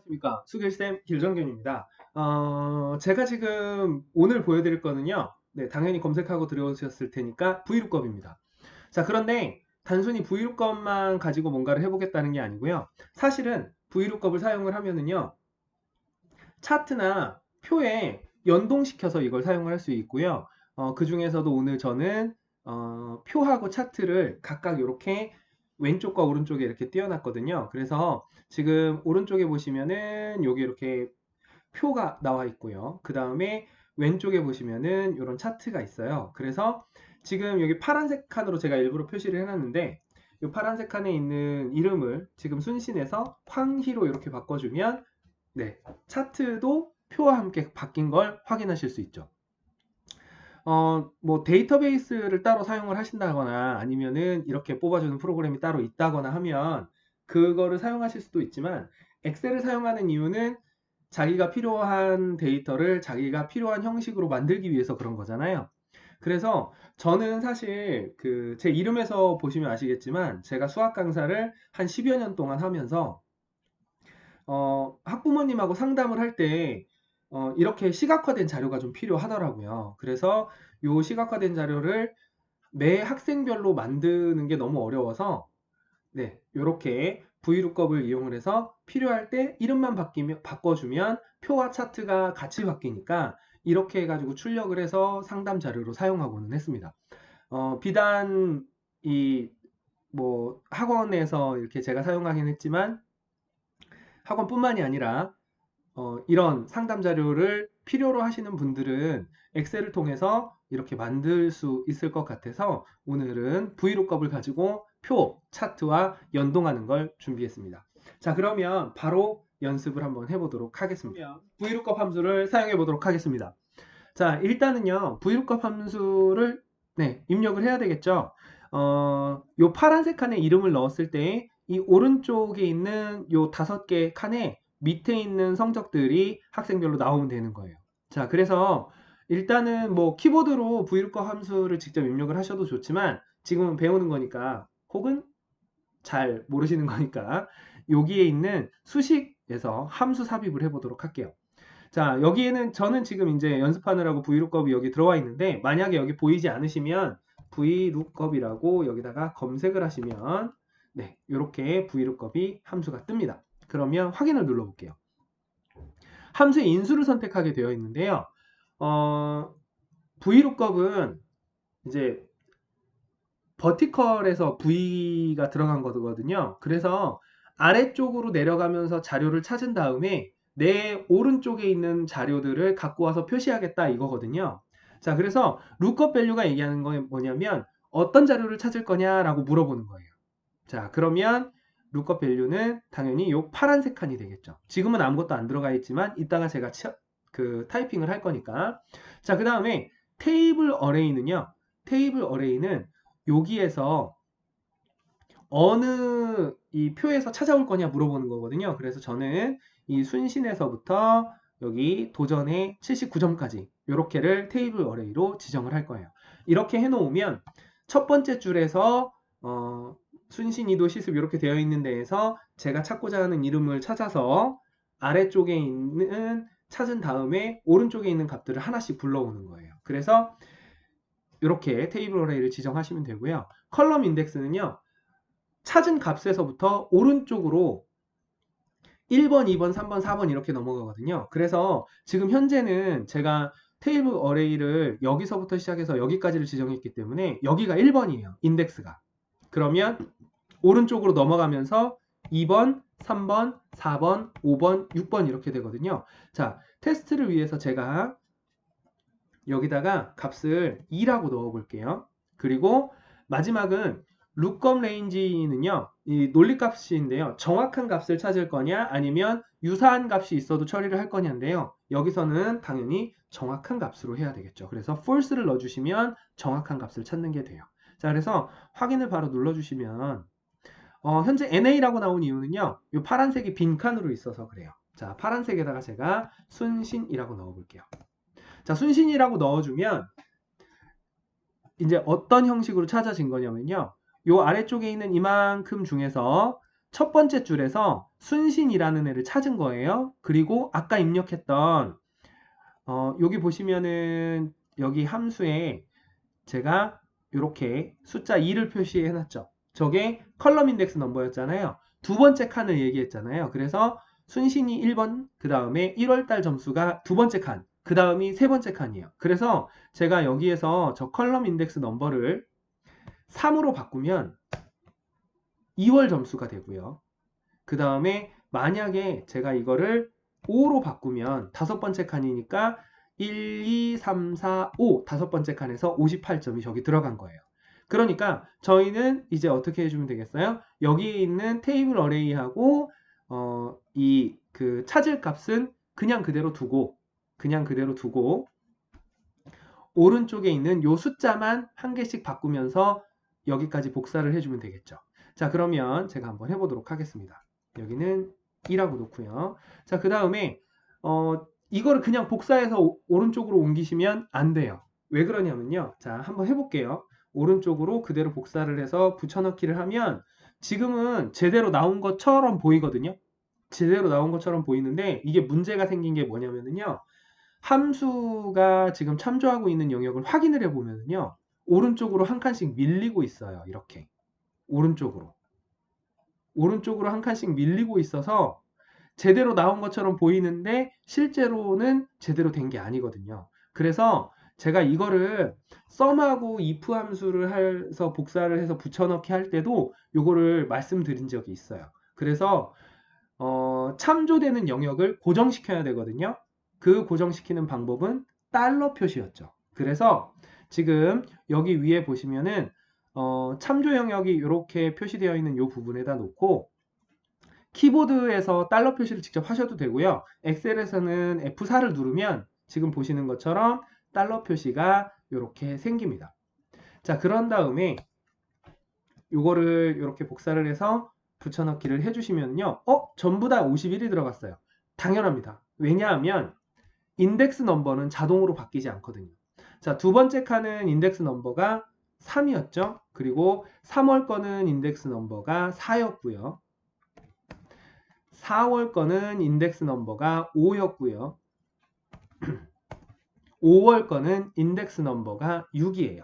안녕하십니까. 수길쌤 길정균입니다. 제가 지금 오늘 보여드릴 거는요. 네, 당연히 검색하고 들어오셨을 테니까 브이로그업입니다. 자, 그런데 단순히 브이로그업만 가지고 뭔가를 해보겠다는 게 아니고요. 사실은 브이로그업을 사용을 하면은요. 차트나 표에 연동시켜서 이걸 사용을 할 수 있고요. 그 중에서도 오늘 저는 표하고 차트를 각각 이렇게 왼쪽과 오른쪽에 이렇게 띄워놨거든요. 그래서 지금 오른쪽에 보시면은 여기 이렇게 표가 나와 있고요. 그 다음에 왼쪽에 보시면은 이런 차트가 있어요. 그래서 지금 여기 파란색 칸으로 제가 일부러 표시를 해놨는데 이 파란색 칸에 있는 이름을 지금 순신해서 황희로 이렇게 바꿔주면 네, 차트도 표와 함께 바뀐 걸 확인하실 수 있죠. 뭐 데이터베이스를 따로 사용을 하신다거나 아니면은 이렇게 뽑아주는 프로그램이 따로 있다거나 하면 그거를 사용하실 수도 있지만 엑셀을 사용하는 이유는 자기가 필요한 데이터를 자기가 필요한 형식으로 만들기 위해서 그런 거잖아요. 그래서 저는 사실 그 제 이름에서 보시면 아시겠지만 제가 수학 강사를 한 10여 년 동안 하면서 학부모님하고 상담을 할 때, 이렇게 시각화된 자료가 좀 필요하더라고요. 그래서 요 시각화된 자료를 매 학생별로 만드는 게 너무 어려워서, 네, 요렇게 VLOOKUP을 이용을 해서 필요할 때 이름만 바꿔주면 표와 차트가 같이 바뀌니까 이렇게 해가지고 출력을 해서 상담 자료로 사용하고는 했습니다. 비단 이 뭐 학원에서 이렇게 제가 사용하긴 했지만 학원뿐만이 아니라 이런 상담 자료를 필요로 하시는 분들은 엑셀을 통해서 이렇게 만들 수 있을 것 같아서 오늘은 브이로그업을 가지고 표, 차트와 연동하는 걸 준비했습니다. 자, 그러면 바로 연습을 한번 해보도록 하겠습니다. 브이로그업 함수를 사용해 보도록 하겠습니다. 자, 일단은요, 브이로그업 함수를 네, 입력을 해야 되겠죠. 요 파란색 칸에 이름을 넣었을 때 이 오른쪽에 있는 요 5개 칸에 밑에 있는 성적들이 학생별로 나오면 되는 거예요. 자, 그래서 일단은 뭐 키보드로 브이로그업 함수를 직접 입력을 하셔도 좋지만 지금은 배우는 거니까 혹은 잘 모르시는 거니까 여기에 있는 수식에서 함수 삽입을 해보도록 할게요. 자, 여기에는 저는 지금 이제 연습하느라고 브이룩업이 여기 들어와 있는데 만약에 여기 보이지 않으시면 브이룩업이라고 여기다가 검색을 하시면 네, 이렇게 브이룩업이 함수가 뜹니다. 그러면 확인을 눌러 볼게요. 함수의 인수를 선택하게 되어 있는데요. 브이룩업은 이제 버티컬에서 V가 들어간 거거든요. 그래서 아래쪽으로 내려가면서 자료를 찾은 다음에 내 오른쪽에 있는 자료들을 갖고 와서 표시하겠다 이거거든요. 자, 그래서 lookup value가 얘기하는 건 뭐냐면 어떤 자료를 찾을 거냐라고 물어보는 거예요. 자, 그러면 lookup value는 당연히 요 파란색 칸이 되겠죠. 지금은 아무것도 안 들어가 있지만 이따가 제가 그 타이핑을 할 거니까. 자, 그 다음에 테이블 어레이는요. 테이블 어레이는 여기에서 어느 이 표에서 찾아올 거냐 물어보는 거거든요. 그래서 저는 이 순신에서부터 여기 도전의 79점까지 이렇게를 테이블 어레이로 지정을 할 거예요. 이렇게 해놓으면 첫 번째 줄에서 순신, 이도, 시습 이렇게 되어 있는 데에서 제가 찾고자 하는 이름을 찾아서 아래쪽에 있는 찾은 다음에 오른쪽에 있는 값들을 하나씩 불러오는 거예요. 그래서 이렇게 테이블 어레이를 지정하시면 되고요. 컬럼 인덱스는요. 찾은 값에서부터 오른쪽으로 1번, 2번, 3번, 4번 이렇게 넘어가거든요. 그래서 지금 현재는 제가 테이블 어레이를 여기서부터 시작해서 여기까지를 지정했기 때문에 여기가 1번이에요. 인덱스가. 그러면 오른쪽으로 넘어가면서 2번, 3번, 4번, 5번, 6번 이렇게 되거든요. 자, 테스트를 위해서 제가 여기다가 값을 2라고 넣어 볼게요. 그리고 마지막은 lookup range는요, 이 논리값인데요. 정확한 값을 찾을 거냐, 아니면 유사한 값이 있어도 처리를 할 거냐인데요. 여기서는 당연히 정확한 값으로 해야 되겠죠. 그래서 false를 넣어주시면 정확한 값을 찾는 게 돼요. 자, 그래서 확인을 바로 눌러주시면, 현재 NA라고 나온 이유는요, 이 파란색이 빈칸으로 있어서 그래요. 자, 파란색에다가 제가 순신이라고 넣어볼게요. 자, 순신이라고 넣어주면 이제 어떤 형식으로 찾아진 거냐면요. 요 아래쪽에 있는 이만큼 중에서 첫 번째 줄에서 순신이라는 애를 찾은 거예요. 그리고 아까 입력했던 여기 보시면은 여기 함수에 제가 이렇게 숫자 2를 표시해 놨죠. 저게 컬럼 인덱스 넘버였잖아요. 두 번째 칸을 얘기했잖아요. 그래서 순신이 1번, 그 다음에 1월달 점수가 두 번째 칸, 그 다음이 세 번째 칸이에요. 그래서 제가 여기에서 저 컬럼 인덱스 넘버를 3으로 바꾸면 2월 점수가 되고요. 그 다음에 만약에 제가 이거를 5로 바꾸면 다섯 번째 칸이니까 1, 2, 3, 4, 5 다섯 번째 칸에서 58점이 저기 들어간 거예요. 그러니까 저희는 이제 어떻게 해주면 되겠어요? 여기 있는 테이블 어레이하고 이 그 찾을 값은 그냥 그대로 두고 오른쪽에 있는 요 숫자만 한 개씩 바꾸면서 여기까지 복사를 해주면 되겠죠. 자, 그러면 제가 한번 해보도록 하겠습니다. 여기는 2라고 놓고요. 자, 그 다음에 이거를 그냥 복사해서 오른쪽으로 옮기시면 안 돼요. 왜 그러냐면요. 자, 한번 해볼게요. 오른쪽으로 그대로 복사를 해서 붙여넣기를 하면 지금은 제대로 나온 것처럼 보이거든요. 제대로 나온 것처럼 보이는데 이게 문제가 생긴 게 뭐냐면요. 함수가 지금 참조하고 있는 영역을 확인을 해보면요. 오른쪽으로 한 칸씩 밀리고 있어요. 이렇게. 오른쪽으로 한 칸씩 밀리고 있어서 제대로 나온 것처럼 보이는데 실제로는 제대로 된 게 아니거든요. 그래서 제가 이거를 썸하고 if 함수를 해서 복사를 해서 붙여넣기 할 때도 요거를 말씀드린 적이 있어요. 그래서 참조되는 영역을 고정시켜야 되거든요. 그 고정시키는 방법은 달러 표시였죠. 그래서 지금 여기 위에 보시면은 참조 영역이 이렇게 표시되어 있는 이 부분에다 놓고 키보드에서 달러 표시를 직접 하셔도 되고요. 엑셀에서는 F4를 누르면 지금 보시는 것처럼 달러 표시가 이렇게 생깁니다. 자, 그런 다음에 이거를 이렇게 복사를 해서 붙여넣기를 해주시면요. 전부 다 51이 들어갔어요. 당연합니다. 왜냐하면 인덱스 넘버는 자동으로 바뀌지 않거든요. 자, 두 번째 칸은 인덱스 넘버가 3이었죠. 그리고 3월 거는 인덱스 넘버가 4였고요. 4월 거는 인덱스 넘버가 5였고요. 5월 거는 인덱스 넘버가 6이에요.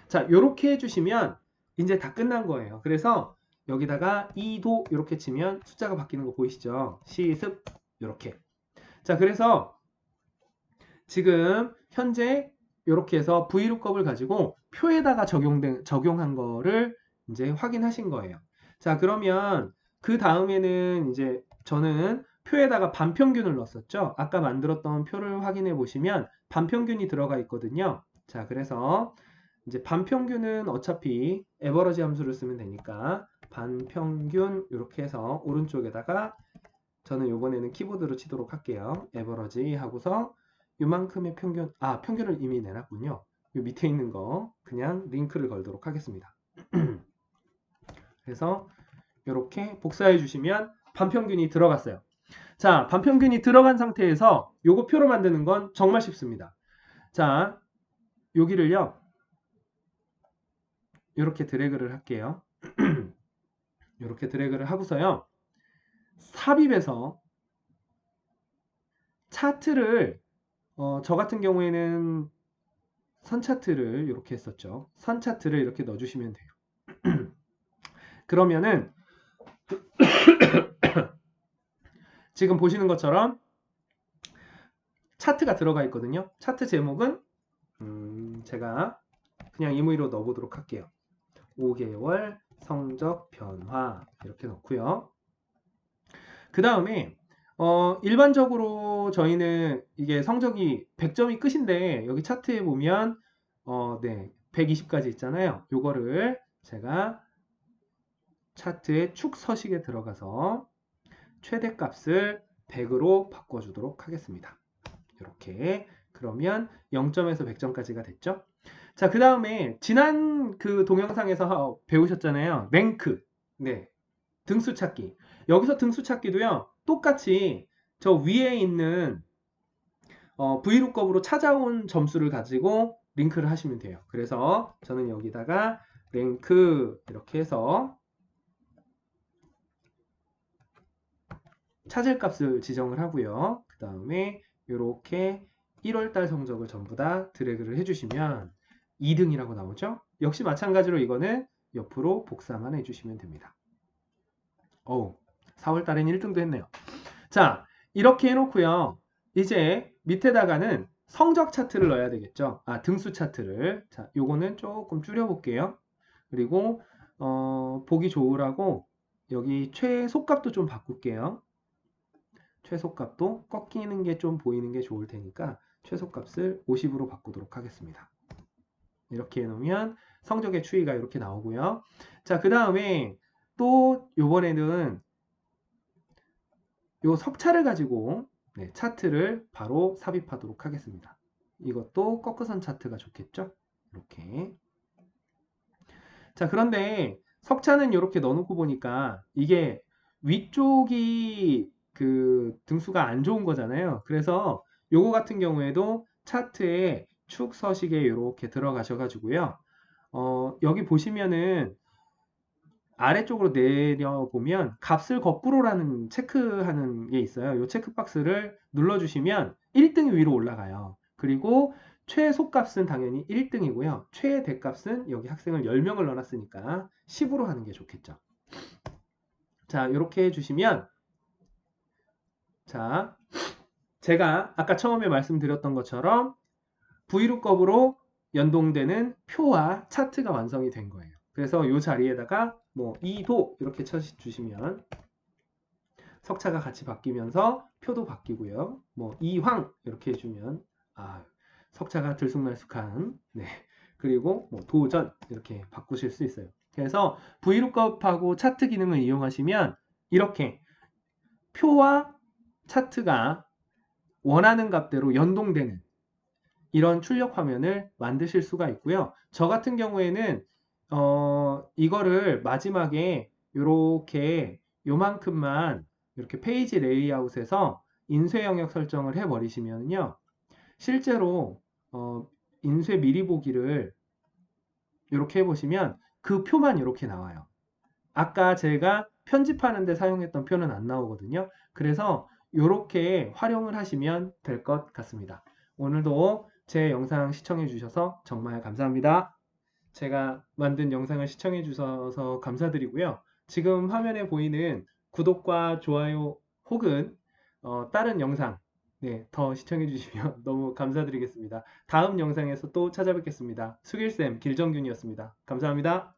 자, 이렇게 해주시면 이제 다 끝난 거예요. 그래서 여기다가 2도 이렇게 치면 숫자가 바뀌는 거 보이시죠? 시습 이렇게. 자, 그래서 지금 현재 이렇게 해서 VLOOKUP을 가지고 표에다가 적용한 거를 이제 확인하신 거예요. 자, 그러면 그 다음에는 이제 저는 표에다가 반평균을 넣었었죠. 아까 만들었던 표를 확인해 보시면 반평균이 들어가 있거든요. 자, 그래서 이제 반평균은 어차피 에버러지 함수를 쓰면 되니까 반평균 이렇게 해서 오른쪽에다가 저는 이번에는 키보드로 치도록 할게요. 에버러지 하고서 요만큼의 평균, 평균을 이미 내놨군요. 요 밑에 있는 거 그냥 링크를 걸도록 하겠습니다. 그래서 이렇게 복사해 주시면 반평균이 들어갔어요. 자, 반평균이 들어간 상태에서 요거 표로 만드는 건 정말 쉽습니다. 자, 여기를요. 이렇게 드래그를 할게요. 이렇게 드래그를 하고서요. 삽입해서 차트를 저 같은 경우에는 선 차트를 이렇게 했었죠. 선 차트를 이렇게 넣어주시면 돼요. 그러면은 지금 보시는 것처럼 차트가 들어가 있거든요. 차트 제목은 제가 그냥 임의로 넣어보도록 할게요. 5개월 성적 변화 이렇게 넣고요. 그 다음에 일반적으로 저희는 이게 성적이 100점이 끝인데 여기 차트에 보면 네, 120까지 있잖아요. 요거를 제가 차트의 축 서식에 들어가서 최대값을 100으로 바꿔주도록 하겠습니다. 이렇게 그러면 0점에서 100점까지가 됐죠. 자, 그 다음에 지난 그 동영상에서 배우셨잖아요. 랭크, 네, 등수 찾기. 여기서 등수 찾기도요. 똑같이 저 위에 있는 VLOOKUP으로 찾아온 점수를 가지고 링크를 하시면 돼요. 그래서 저는 여기다가 랭크 이렇게 해서 찾을 값을 지정을 하고요. 그 다음에 이렇게 1월달 성적을 전부 다 드래그를 해주시면 2등이라고 나오죠. 역시 마찬가지로 이거는 옆으로 복사만 해주시면 됩니다. 4월달엔 1등도 했네요. 자, 이렇게 해놓고요. 이제 밑에다가는 성적 차트를 넣어야 되겠죠. 등수 차트를. 자, 요거는 조금 줄여볼게요. 그리고 보기 좋으라고 여기 최소값도 좀 바꿀게요. 최소값도 꺾이는 게 좀 보이는 게 좋을 테니까 최소값을 50으로 바꾸도록 하겠습니다. 이렇게 해놓으면 성적의 추이가 이렇게 나오고요. 자, 그 다음에 또 요번에는 요 석차를 가지고 차트를 바로 삽입하도록 하겠습니다. 이것도 꺾어선 차트가 좋겠죠? 이렇게. 자, 그런데 석차는 이렇게 넣어놓고 보니까 이게 위쪽이 그 등수가 안 좋은 거잖아요. 그래서 요거 같은 경우에도 차트에 축 서식에 이렇게 들어가셔가지고요. 여기 보시면은 아래쪽으로 내려보면 값을 거꾸로라는 체크하는 게 있어요. 이 체크박스를 눌러주시면 1등이 위로 올라가요. 그리고 최소값은 당연히 1등이고요. 최대값은 여기 학생을 10명을 넣어놨으니까 10으로 하는 게 좋겠죠. 자, 이렇게 해주시면 자, 제가 아까 처음에 말씀드렸던 것처럼 Vlookup으로 연동되는 표와 차트가 완성이 된 거예요. 그래서 이 자리에다가 뭐 2도 이렇게 쳐주시면 석차가 같이 바뀌면서 표도 바뀌고요. 뭐 이황 이렇게 해주면 석차가 들쑥날쑥한 그리고 뭐 도전 이렇게 바꾸실 수 있어요. 그래서 Vlookup하고 차트 기능을 이용하시면 이렇게 표와 차트가 원하는 값대로 연동되는 이런 출력 화면을 만드실 수가 있고요. 저 같은 경우에는 이거를 마지막에 이렇게 요만큼만 이렇게 페이지 레이아웃에서 인쇄 영역 설정을 해 버리시면요. 실제로 인쇄 미리 보기를 이렇게 해보시면 그 표만 이렇게 나와요. 아까 제가 편집하는데 사용했던 표는 안 나오거든요. 그래서 이렇게 활용을 하시면 될 것 같습니다. 오늘도 제 영상 시청해 주셔서 정말 감사합니다. 제가 만든 영상을 시청해 주셔서 감사드리고요. 지금 화면에 보이는 구독과 좋아요 혹은 다른 영상 더 시청해 주시면 너무 감사드리겠습니다. 다음 영상에서 또 찾아뵙겠습니다. 수길쌤 길정균이었습니다. 감사합니다.